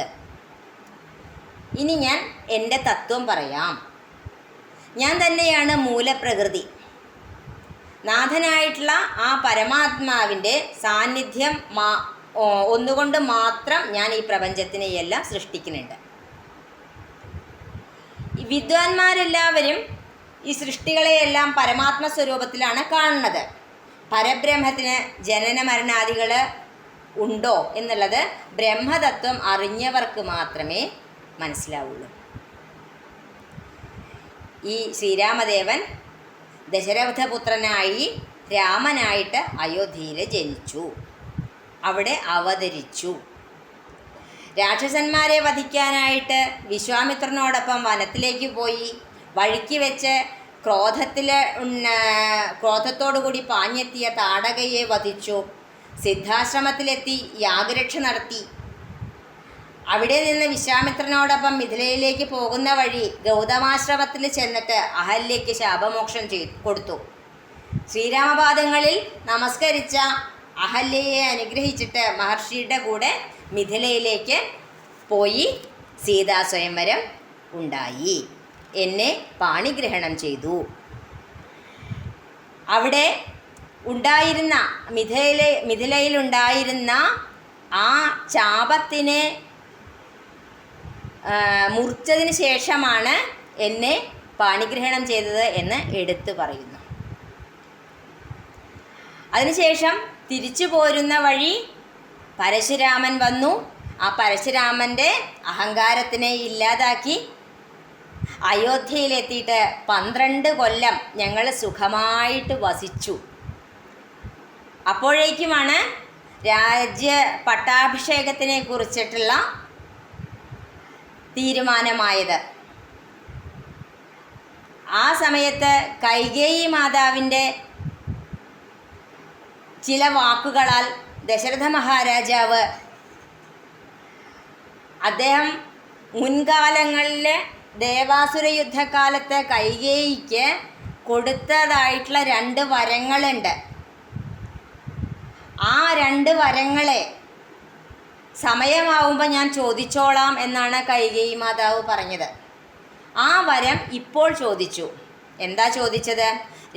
ഇനി ഞാൻ എൻ്റെ തത്വം പറയാം. ഞാൻ തന്നെയാണ് മൂലപ്രകൃതി. നാഥനായിട്ടുള്ള ആ പരമാത്മാവിൻ്റെ സാന്നിധ്യം ഒന്നുകൊണ്ട് മാത്രം ഞാൻ ഈ പ്രപഞ്ചത്തിനെയെല്ലാം സൃഷ്ടിക്കുന്നുണ്ട്. ഈ വിദ്വാൻമാരെല്ലാവരും ഈ സൃഷ്ടികളെയെല്ലാം പരമാത്മ സ്വരൂപത്തിലാണ് കാണുന്നത്. പരബ്രഹ്മത്തിന് ജനന മരണാദികൾ ഉണ്ടോ എന്നുള്ളത് ബ്രഹ്മതത്വം അറിഞ്ഞവർക്ക് മാത്രമേ മനസ്സിലാവുള്ളൂ. ഈ ശ്രീരാമദേവൻ ദശരഥപുത്രനായി രാമനായിട്ട് അയോധ്യയിൽ ജനിച്ചു, അവിടെ അവതരിച്ചു. രാക്ഷസന്മാരെ വധിക്കാനായിട്ട് വിശ്വാമിത്രനോടൊപ്പം വനത്തിലേക്ക് പോയി. വഴിക്ക് വെച്ച് ക്രോധത്തോടുകൂടി പാഞ്ഞെത്തിയ താടകയെ വധിച്ചു. സിദ്ധാശ്രമത്തിലെത്തി യാഗരക്ഷ നടത്തി. അവിടെ നിന്ന് വിശ്വാമിത്രനോടൊപ്പം മിഥിലയിലേക്ക് പോകുന്ന വഴി ഗൗതമാശ്രമത്തിൽ ചെന്നിട്ട് അഹല്യയ്ക്ക് ശാപമോക്ഷം കൊടുത്തു. ശ്രീരാമപാദങ്ങളിൽ നമസ്കരിച്ച അഹല്യയെ അനുഗ്രഹിച്ചിട്ട് മഹർഷിയുടെ കൂടെ മിഥിലയിലേക്ക് പോയി സീതാസ്വയംവരം ഉണ്ടായി. എന്നെ പാണിഗ്രഹണം ചെയ്തു. അവിടെ ഉണ്ടായിരുന്ന മിഥിലയിലുണ്ടായിരുന്ന ആ ചാപത്തിനെ മുറിച്ചതിന് ശേഷമാണ് എന്നെ പാണിഗ്രഹണം ചെയ്തത് എന്ന് എടുത്തു പറയുന്നു. അതിനുശേഷം തിരിച്ചു പോരുന്ന വഴി പരശുരാമൻ വന്നു. ആ പരശുരാമൻ്റെ അഹങ്കാരത്തിനെ ഇല്ലാതാക്കി അയോധ്യയിലെത്തിയിട്ട് 12 കൊല്ലം ഞങ്ങൾ സുഖമായിട്ട് വസിച്ചു. അപ്പോഴേക്കുമാണ് രാജ്യ പട്ടാഭിഷേകത്തിനെ കുറിച്ചിട്ടുള്ള തീരുമാനമായത്. ആ സമയത്ത് കൈകേയി മാതാവിൻ്റെ ചില വാക്കുകളാൽ ദശരഥ മഹാരാജാവ് അദ്ദേഹം മുൻകാലങ്ങളിലെ ദേവാസുര യുദ്ധകാലത്ത് കൈകേയിക്ക് കൊടുത്തതായിട്ടുള്ള 2 വരങ്ങളുണ്ട്. ആ 2 വരങ്ങളെ സമയമാവുമ്പോൾ ഞാൻ ചോദിച്ചോളാം എന്നാണ് കൈകേയി മാതാവ് പറഞ്ഞത്. ആ വരം ഇപ്പോൾ ചോദിച്ചു. എന്താ ചോദിച്ചത്?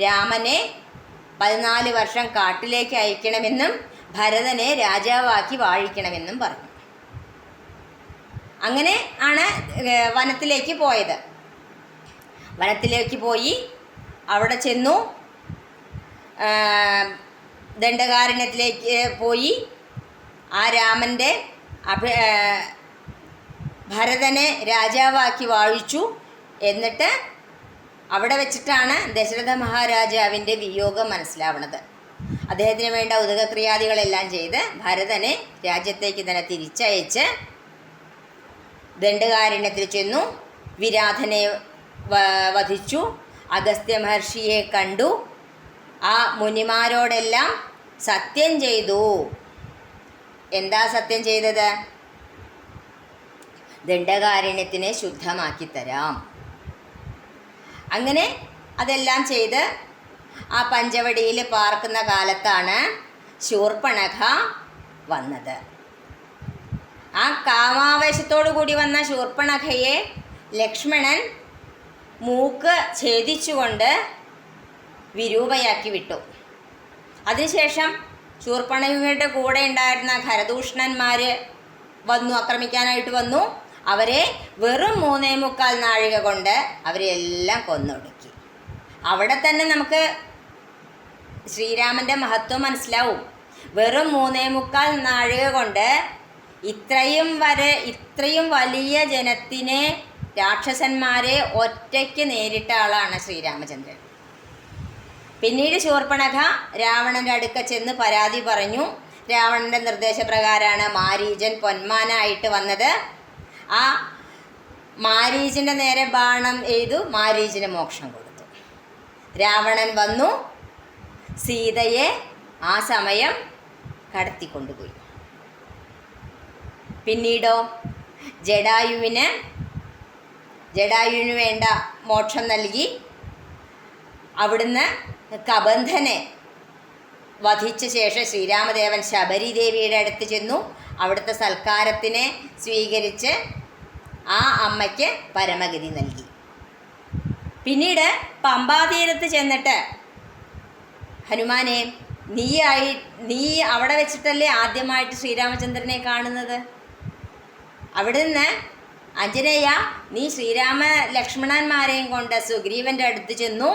രാമനെ 14 വർഷം കാട്ടിലേക്ക് അയക്കണമെന്നും ഭരതനെ രാജാവാക്കി വാഴിക്കണമെന്നും പറഞ്ഞു. അങ്ങനെ ആണ് വനത്തിലേക്ക് പോയത്. വനത്തിലേക്ക് പോയി അവിടെ ചെന്നു. ദണ്ഡകാരണ്യത്തിലേക്ക് പോയി ആ രാമൻ്റെ ഭരതനെ രാജാവാക്കി വാഴിച്ചു. എന്നിട്ട് അവിടെ വെച്ചിട്ടാണ് ദശരഥ മഹാരാജാവിൻ്റെ വിയോഗം മനസ്സിലാവുന്നത്. അദ്ദേഹത്തിന് വേണ്ട ഉദകക്രിയാദികളെല്ലാം ചെയ്ത് ഭരതനെ രാജ്യത്തേക്ക് തന്നെ തിരിച്ചയച്ച് ദണ്ഡകാരണ്യത്തിൽ ചെന്നു. വിരാധനെ വധിച്ചു. അഗസ്ത്യ മഹർഷിയെ കണ്ടു. ആ മുനിമാരോടെല്ലാം സത്യം ചെയ്തു. എന്താ സത്യം ചെയ്തത്? ദണ്ഡകാരണ്യത്തിനെ ശുദ്ധമാക്കി തരാം. അങ്ങനെ അതെല്ലാം ചെയ്ത് ആ പഞ്ചവടിയിൽ പാർക്കുന്ന കാലത്താണ് ശൂർപ്പണഖ വന്നത്. ആ കാമാവേശത്തോടു കൂടി വന്ന ശൂർപ്പണഖയെ ലക്ഷ്മണൻ മൂക്ക് ഛേദിച്ചുകൊണ്ട് വിരൂപയാക്കി വിട്ടു. അതിനുശേഷം ശൂർപ്പണഖയുടെ കൂടെ ഉണ്ടായിരുന്ന ഖരദൂഷണന്മാർ ആക്രമിക്കാനായിട്ട് വന്നു. അവരെ വെറും 3.25 നാഴിക കൊണ്ട് അവരെല്ലാം കൊന്നൊടുക്കി. അവിടെ തന്നെ നമുക്ക് ശ്രീരാമൻ്റെ മഹത്വം മനസ്സിലാവും. വെറും 3.25 നാഴിക കൊണ്ട് ഇത്രയും വലിയ ജനത്തിനെ, രാക്ഷസന്മാരെ ഒറ്റയ്ക്ക് നേരിട്ട ആളാണ് ശ്രീരാമചന്ദ്രൻ. പിന്നീട് ശൂർപ്പണഖ രാവണൻ്റെ അടുക്ക ചെന്ന് പരാതി പറഞ്ഞു. രാവണൻ്റെ നിർദ്ദേശപ്രകാരമാണ് മാരീചൻ പൊന്മാനായിട്ട് വന്നത്. ആ മാരീചൻ്റെ നേരെ ബാണം എയ്തു. മാരീചന് മോക്ഷം കൊടുത്തു. രാവണൻ വന്നു, സീതയെ ആ സമയം കടത്തിക്കൊണ്ടുപോയി. പിന്നീടോ ജടായുവിന് വേണ്ട മോക്ഷം നൽകി. അവിടുന്ന് കബന്ധനെ വധിച്ച ശേഷം ശ്രീരാമദേവൻ ശബരിദേവിയുടെ അടുത്ത് ചെന്നു. അവിടുത്തെ സൽക്കാരത്തിനെ സ്വീകരിച്ച് ആ അമ്മയ്ക്ക് പരമഗതി നൽകി. പിന്നീട് പമ്പാതീരത്ത് ചെന്നിട്ട് ഹനുമാനെ, നീ അവിടെ വെച്ചിട്ടല്ലേ ആദ്യമായിട്ട് ശ്രീരാമചന്ദ്രനെ കാണുന്നത്? അവിടുന്ന് അഞ്ജനേയ, നീ ശ്രീരാമ ലക്ഷ്മണന്മാരെയും കൊണ്ട് സുഗ്രീവൻ്റെ അടുത്ത് ചെന്നു.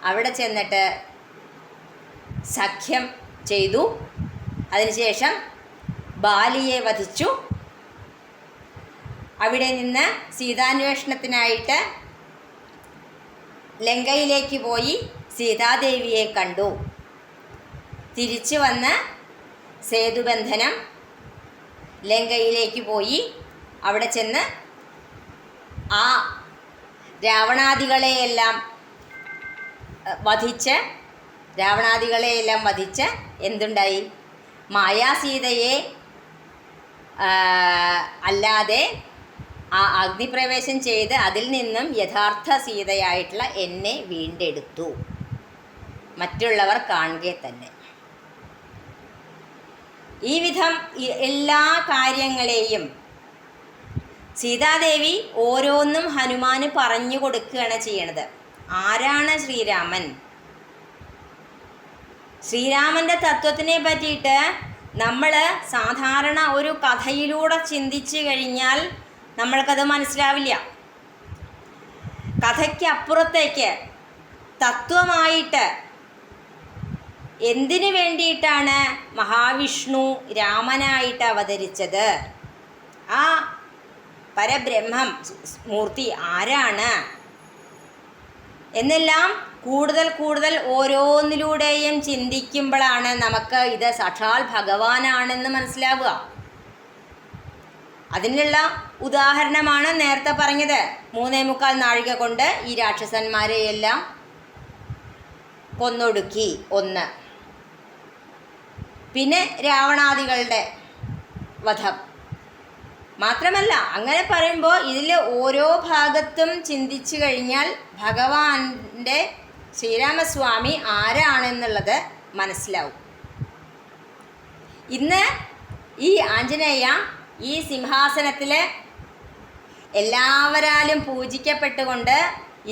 അവിടെ ചെന്നിട്ട് സഖ്യം ചെയ്തു. അതിനുശേഷം ബാലിയെ വധിച്ചു. അവിടെ നിന്ന് സീതാന്വേഷണത്തിനായിട്ട് ലങ്കയിലേക്ക് പോയി സീതാദേവിയെ കണ്ടു. തിരിച്ചു വന്ന് സേതുബന്ധനം ലങ്കയിലേക്ക് പോയി. അവിടെ ചെന്ന് ആ രാവണാദികളെയെല്ലാം വധിച്ച് എന്തുണ്ടായി? മായാസീതയെ അല്ലാതെ ആ അഗ്നിപ്രവേശം ചെയ്ത് അതിൽ നിന്നും യഥാർത്ഥ സീതയായിട്ടുള്ള എന്നെ വീണ്ടെടുത്തു, മറ്റുള്ളവർ കാണുക തന്നെ. ഈ വിധം എല്ലാ കാര്യങ്ങളെയും സീതാദേവി ഓരോന്നും ഹനുമാന് പറഞ്ഞു കൊടുക്കുകയാണ് ചെയ്യണത്. ആരാണ് ശ്രീരാമൻ? ശ്രീരാമൻ്റെ തത്വത്തിനെ പറ്റിയിട്ട് നമ്മൾ സാധാരണ ഒരു കഥയിലൂടെ ചിന്തിച്ചു കഴിഞ്ഞാൽ നമ്മൾക്കത് മനസ്സിലാവില്ല. കഥയ്ക്കപ്പുറത്തേക്ക് തത്വമായിട്ട് എന്തിനു വേണ്ടിയിട്ടാണ് മഹാവിഷ്ണു രാമനായിട്ട് അവതരിച്ചത്, ആ പരബ്രഹ്മം മൂർത്തി ആരാണ് എന്നെല്ലാം കൂടുതൽ ഓരോന്നിലൂടെയും ചിന്തിക്കുമ്പോഴാണ് നമുക്ക് ഇത് സാക്ഷാൽ ഭഗവാനാണെന്ന് മനസ്സിലാവുക. അതിനുള്ള ഉദാഹരണമാണ് നേരത്തെ പറഞ്ഞത്. 3.25 നാഴിക കൊണ്ട് ഈ രാക്ഷസന്മാരെയെല്ലാം കൊന്നൊടുക്കി. ഒന്ന്. പിന്നെ രാവണാദികളുടെ വധം മാത്രമല്ല. അങ്ങനെ പറയുമ്പോൾ ഇതിൽ ഓരോ ഭാഗത്തും ചിന്തിച്ചു കഴിഞ്ഞാൽ ഭഗവാന്റെ ശ്രീരാമസ്വാമി ആരാണെന്നുള്ളത് മനസ്സിലാവും. ഇന്ന് ഈ ആഞ്ജനേയ ഈ സിംഹാസനത്തിൽ എല്ലാവരാലും പൂജിക്കപ്പെട്ടുകൊണ്ട്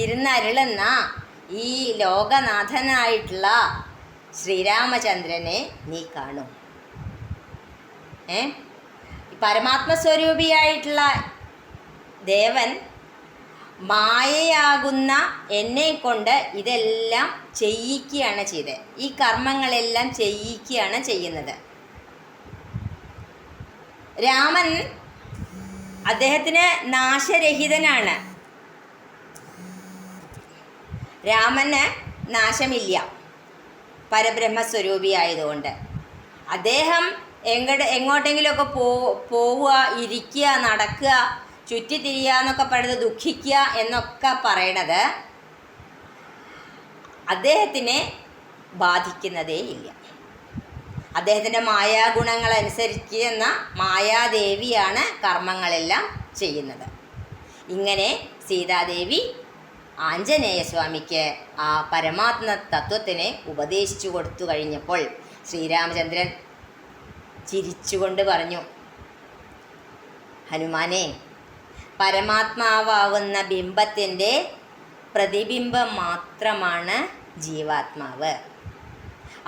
ഇരുന്നരുളുന്ന ഈ ലോകനാഥനായിട്ടുള്ള ശ്രീരാമചന്ദ്രനെ നീ കാണും. പരമാത്മസ്വരൂപിയായിട്ടുള്ള ദേവൻ മായയാകുന്ന എന്നെ കൊണ്ട് ഇതെല്ലാം ചെയ്യിക്കുകയാണ് ചെയ്തത്. ഈ കർമ്മങ്ങളെല്ലാം ചെയ്യിക്കുകയാണ് ചെയ്യുന്നത്. രാമൻ അദ്ദേഹത്തിന് നാശരഹിതനാണ്. രാമന് നാശമില്ല, പരബ്രഹ്മസ്വരൂപിയായതുകൊണ്ട്. അദ്ദേഹം എങ്ങോട്ടെങ്കിലുമൊക്കെ പോവുക, ഇരിക്കുക, നടക്കുക, ചുറ്റിത്തിരിയുക എന്നൊക്കെ പറയുന്നത്, ദുഃഖിക്കുക എന്നൊക്കെ പറയണത് അദ്ദേഹത്തിനെ ബാധിക്കുന്നതേയില്ല. അദ്ദേഹത്തിൻ്റെ മായാഗുണങ്ങളനുസരിക്കുന്ന മായാദേവിയാണ് കർമ്മങ്ങളെല്ലാം ചെയ്യുന്നത്. ഇങ്ങനെ സീതാദേവി ആഞ്ജനേയസ്വാമിക്ക് ആ പരമാത്മ തത്വത്തിനെ ഉപദേശിച്ചു കൊടുത്തു കഴിഞ്ഞപ്പോൾ ശ്രീരാമചന്ദ്രൻ ചിരിച്ചുകൊണ്ട് പറഞ്ഞു, ഹനുമാനെ, പരമാത്മാവാവുന്ന ബിംബത്തിൻ്റെ പ്രതിബിംബം മാത്രമാണ് ജീവാത്മാവ്.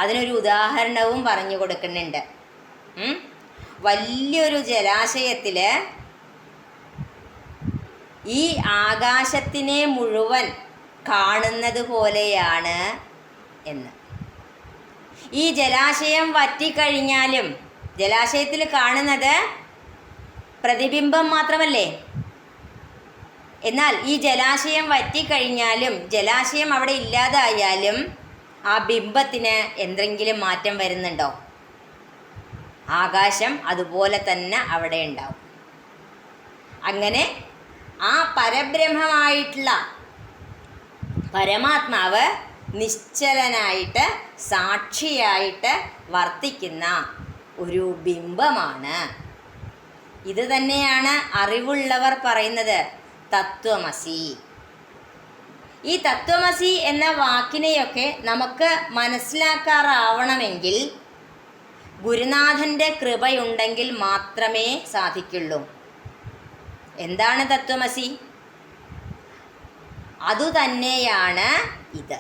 അതിനൊരു ഉദാഹരണവും പറഞ്ഞു കൊടുക്കുന്നുണ്ട്. വലിയൊരു ജലാശയത്തിൽ ഈ ആകാശത്തിനെ മുഴുവൻ കാണുന്നത് പോലെയാണ് എന്ന്. ഈ ജലാശയം വറ്റിക്കഴിഞ്ഞാലും ജലാശയത്തിൽ കാണുന്നത് പ്രതിബിംബം മാത്രമല്ലേ? എന്നാൽ ഈ ജലാശയം വറ്റിക്കഴിഞ്ഞാലും ജലാശയം അവിടെ ഇല്ലാതായാലും ആ ബിംബത്തിന് എന്തെങ്കിലും മാറ്റം വരുന്നുണ്ടോ? ആകാശം അതുപോലെ തന്നെ അവിടെ ഉണ്ടാവും. അങ്ങനെ ആ പരബ്രഹ്മമായിട്ടുള്ള പരമാത്മാവ് നിശ്ചലനായിട്ട് സാക്ഷിയായിട്ട് വർത്തിക്കുന്ന ഒരു ബിംബമാണ്. ഇത് തന്നെയാണ് അറിവുള്ളവർ പറയുന്നത് തത്വമസി. ഈ തത്വമസി എന്ന വാക്കിനെയൊക്കെ നമുക്ക് മനസ്സിലാക്കാറാവണമെങ്കിൽ ഗുരുനാഥൻ്റെ കൃപയുണ്ടെങ്കിൽ മാത്രമേ സാധിക്കുള്ളൂ. എന്താണ് തത്വമസി? അതുതന്നെയാണ് ഇത്.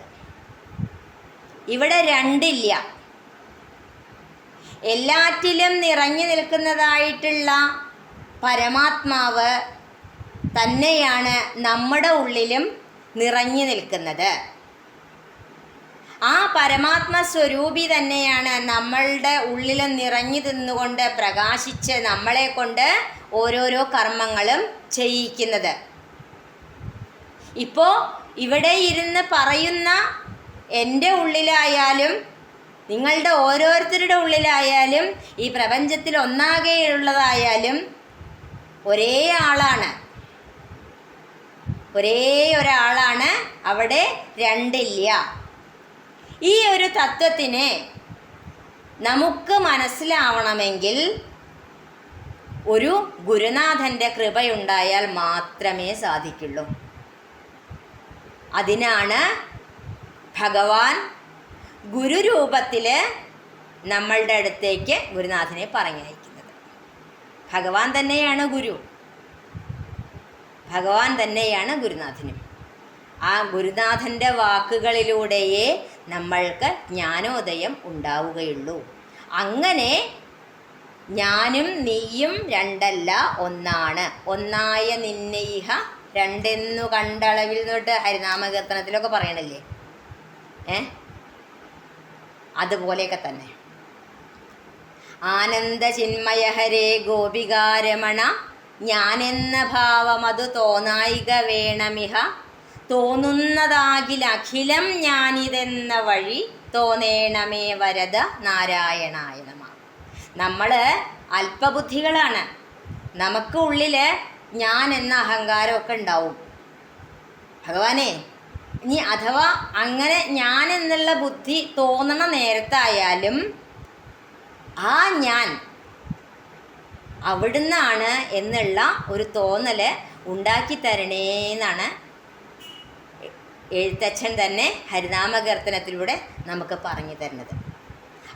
ഇവിടെ രണ്ടില്ല. എല്ലാറ്റിലും നിറഞ്ഞു നിൽക്കുന്നതായിട്ടുള്ള പരമാത്മാവ് തന്നെയാണ് നമ്മുടെ ഉള്ളിലും നിറഞ്ഞു നിൽക്കുന്നത്. ആ പരമാത്മ സ്വരൂപി തന്നെയാണ് നമ്മളുടെ ഉള്ളിൽ നിറഞ്ഞു നിന്നുകൊണ്ട് പ്രകാശിച്ച് നമ്മളെ കൊണ്ട് ഓരോരോ കർമ്മങ്ങളും ചെയ്യിക്കുന്നത്. ഇപ്പോൾ ഇവിടെ ഇരുന്ന് പറയുന്ന എൻ്റെ ഉള്ളിലായാലും നിങ്ങളുടെ ഓരോരുത്തരുടെ ഉള്ളിലായാലും ഈ പ്രപഞ്ചത്തിൽ ഒന്നാകെയുള്ളതായാലും ഒരേ ആളാണ്, ഒരേ ഒരാളാണ്. അവിടെ രണ്ടില്ല. ഈ ഒരു തത്വത്തിനെ നമുക്ക് മനസ്സിലാവണമെങ്കിൽ ഒരു ഗുരുനാഥൻ്റെ കൃപയുണ്ടായാൽ മാത്രമേ സാധിക്കുള്ളൂ. അതിനാണ് ഭഗവാൻ ഗുരുരൂപത്തിൽ നമ്മളുടെ അടുത്തേക്ക് ഗുരുനാഥനെ പറഞ്ഞയക്കുന്നത്. ഭഗവാൻ തന്നെയാണ് ഗുരു, ഭഗവാൻ തന്നെയാണ് ഗുരുനാഥനും. ആ ഗുരുനാഥൻ്റെ വാക്കുകളിലൂടെയേ നമ്മൾക്ക് ജ്ഞാനോദയം ഉണ്ടാവുകയുള്ളൂ. അങ്ങനെ ഞാനും നീയും രണ്ടല്ല ഒന്നാണ്, ഒന്നായ നിന്നയിഹ രണ്ടെന്നു കണ്ടളവിൽ തൊട്ട് ഹരിനാമകീർത്തനത്തിലൊക്കെ പറയണില്ലേ? അതുപോലെയൊക്കെ തന്നെ. ആനന്ദ ചിന്മയ ഹരേ ഗോപികാരമണ ഞാനെന്ന ഭാവമതു തോന്നായിക വേണമിഹ തോന്നുന്നതാകിലഖിലം ഞാനിതെന്ന വഴി തോന്നേണമേ വരദ നാരായണായ നമഃ. നമ്മൾ അല്പബുദ്ധികളാണ്. നമുക്ക് ഉള്ളിൽ ഞാൻ എന്ന അഹങ്കാരമൊക്കെ ഉണ്ടാവും. ഭഗവാനെ, ഇനി അഥവാ അങ്ങനെ ഞാൻ എന്നുള്ള ബുദ്ധി തോന്നണ നേരത്തായാലും ആ ഞാൻ അവിടുന്നാണ് എന്നുള്ള ഒരു തോന്നൽ ഉണ്ടാക്കി തരണേന്നാണ് എഴുത്തച്ഛൻ തന്നെ ഹരിനാമകീർത്തനത്തിലൂടെ നമുക്ക് പറഞ്ഞു തരുന്നത്.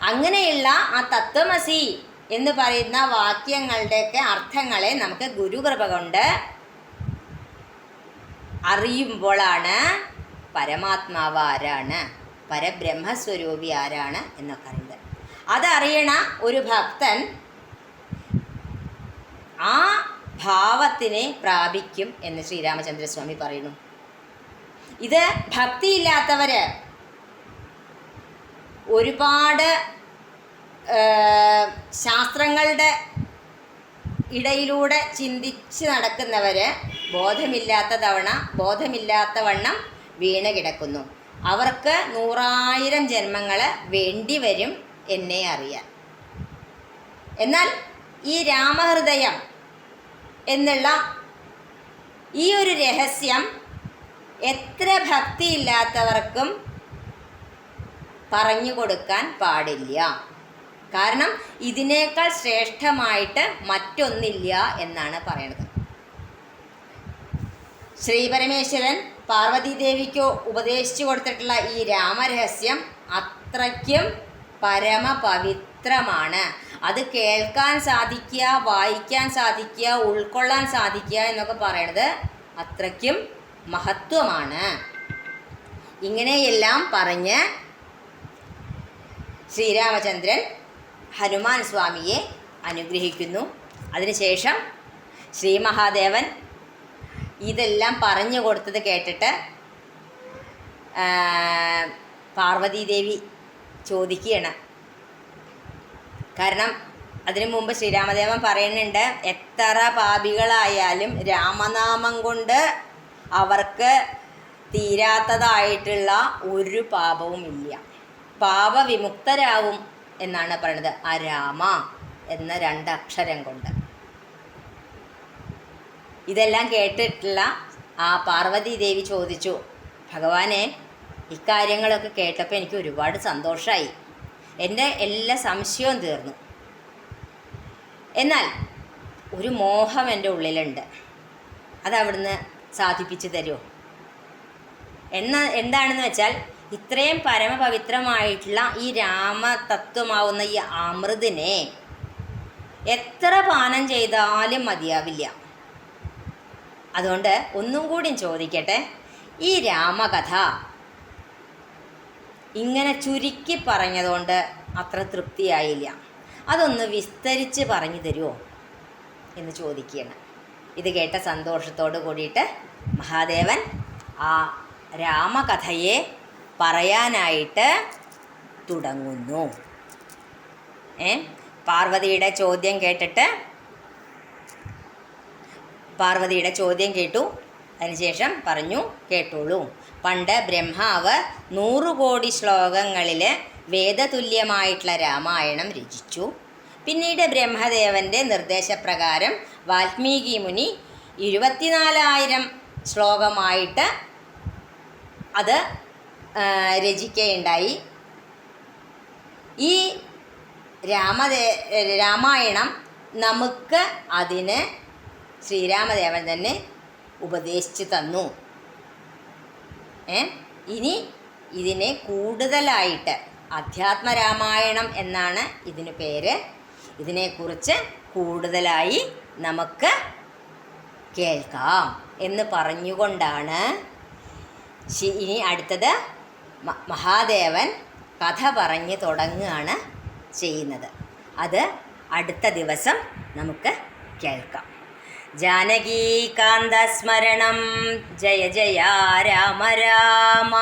അങ്ങനെയുള്ള ആ തത്വമസി എന്ന് പറയുന്ന വാക്യങ്ങളുടെയൊക്കെ അർത്ഥങ്ങളെ നമുക്ക് ഗുരുകൃപ കൊണ്ട് അറിയുമ്പോഴാണ് പരമാത്മാവ് ആരാണ്, പരബ്രഹ്മസ്വരൂപി ആരാണ് എന്നൊക്കെ അറിയുന്നത്. അതറിയണ ഒരു ഭക്തൻ ആ ഭാവത്തിനെ പ്രാപിക്കും എന്ന് ശ്രീരാമചന്ദ്രസ്വാമി പറയുന്നു. ഇത് ഭക്തിയില്ലാത്തവർ ഒരുപാട് ശാസ്ത്രങ്ങളുടെ ഇടയിലൂടെ ചിന്തിച്ച് നടക്കുന്നവർ ബോധമില്ലാത്ത വണ്ണം വീണ് കിടക്കുന്നു. അവർക്ക് 100,000 ജന്മങ്ങൾ വേണ്ടി വരും എന്നെ അറിയാൻ. എന്നാൽ ഈ രാമഹൃദയം എന്നുള്ള ഈ ഒരു രഹസ്യം എത്ര ഭക്തിയില്ലാത്തവർക്കും പറഞ്ഞു കൊടുക്കാൻ പാടില്ല. കാരണം ഇതിനേക്കാൾ ശ്രേഷ്ഠമായിട്ട് മറ്റൊന്നില്ല എന്നാണ് പറയണത്. ശ്രീപരമേശ്വരൻ പാർവതീദേവിക്ക് ഉപദേശിച്ചു കൊടുത്തിട്ടുള്ള ഈ രാമരഹസ്യം അത്രയ്ക്കും പരമപവിത്രമാണ്. അത് കേൾക്കാൻ സാധിക്കുക, വായിക്കാൻ സാധിക്കുക, ഉൾക്കൊള്ളാൻ സാധിക്കുക എന്നൊക്കെ പറയണത് അത്രയ്ക്കും മഹത്വമാണ്. ഇങ്ങനെയെല്ലാം പറഞ്ഞ് ശ്രീരാമചന്ദ്രൻ ഹനുമാൻ സ്വാമിയെ അനുഗ്രഹിക്കുന്നു. അതിനുശേഷം ശ്രീ മഹാദേവൻ ഇതെല്ലാം പറഞ്ഞു കൊടുത്തത് കേട്ടിട്ട് പാർവതീദേവി ചോദിക്കുകയാണ്. കാരണം അതിനു മുമ്പ് ശ്രീരാമദേവൻ പറയുന്നുണ്ട്, എത്ര പാപികളായാലും രാമനാമം കൊണ്ട് അവർക്ക് തീരാത്തതായിട്ടുള്ള ഒരു പാപവുമില്ല, പാപവിമുക്തരാവും എന്നാണ് പറയുന്നത് ആ രാമ എന്ന 2 അക്ഷരം കൊണ്ട്. ഇതെല്ലാം കേട്ടിട്ടുള്ള ആ പാർവതീദേവി ചോദിച്ചു, ഭഗവാനെ, ഇക്കാര്യങ്ങളൊക്കെ കേട്ടപ്പോൾ എനിക്ക് ഒരുപാട് സന്തോഷമായി, എൻ്റെ എല്ലാ സംശയവും തീർന്നു. എന്നാൽ ഒരു മോഹം എൻ്റെ ഉള്ളിലുണ്ട്, അതവിടുന്ന് സാധിപ്പിച്ചു തരുമോ? എന്താണെന്ന് വെച്ചാൽ, ഇത്രയും പരമപവിത്രമായിട്ടുള്ള ഈ രാമതത്വമാവുന്ന ഈ അമൃതിനെ എത്ര പാനം ചെയ്താലും മതിയാവില്ല. അതുകൊണ്ട് ഒന്നും കൂടി ചോദിക്കട്ടെ, ഈ രാമകഥ ഇങ്ങനെ ചുരുക്കി പറഞ്ഞതുകൊണ്ട് അത്ര തൃപ്തിയായില്ല, അതൊന്ന് വിസ്തരിച്ച് പറഞ്ഞു തരുമോ എന്ന് ചോദിക്കുകയാണ്. ഇത് കേട്ട സന്തോഷത്തോട് കൂടിയിട്ട് മഹാദേവൻ ആ രാമകഥയെ പറയാനായിട്ട് തുടങ്ങുന്നു. പാർവതിയുടെ ചോദ്യം കേട്ടു. അതിനുശേഷം പറഞ്ഞു, കേട്ടോളൂ. പണ്ട് ബ്രഹ്മാവ് 100 കോടി ശ്ലോകങ്ങളിൽ വേദതുല്യമായിട്ടുള്ള രാമായണം രചിച്ചു. പിന്നീട് ബ്രഹ്മദേവൻ്റെ നിർദ്ദേശപ്രകാരം വാൽമീകി മുനി 24,000 ശ്ലോകമായിട്ട് അത് രചിക്കുകയുണ്ടായി. ഈ രാമായണം നമുക്ക് അതിന് ശ്രീരാമദേവൻ തന്നെ ഉപദേശിച്ചു തന്നു. ഇനി ഇതിനെ കൂടുതലായിട്ട് അധ്യാത്മരാമായണം എന്നാണ് ഇതിന് പേര്. ഇതിനെക്കുറിച്ച് കൂടുതലായി നമുക്ക് കേൾക്കാം എന്ന് പറഞ്ഞുകൊണ്ടാണ് ഇനി അടുത്തത് മഹാദേവൻ കഥ പറഞ്ഞ് തുടങ്ങുകയാണ് ചെയ്യുന്നത്. അത് അടുത്ത ദിവസം നമുക്ക് കേൾക്കാം. ജാനകീകാന്തസ്മരണം ജയ ജയ രാമ രാമ.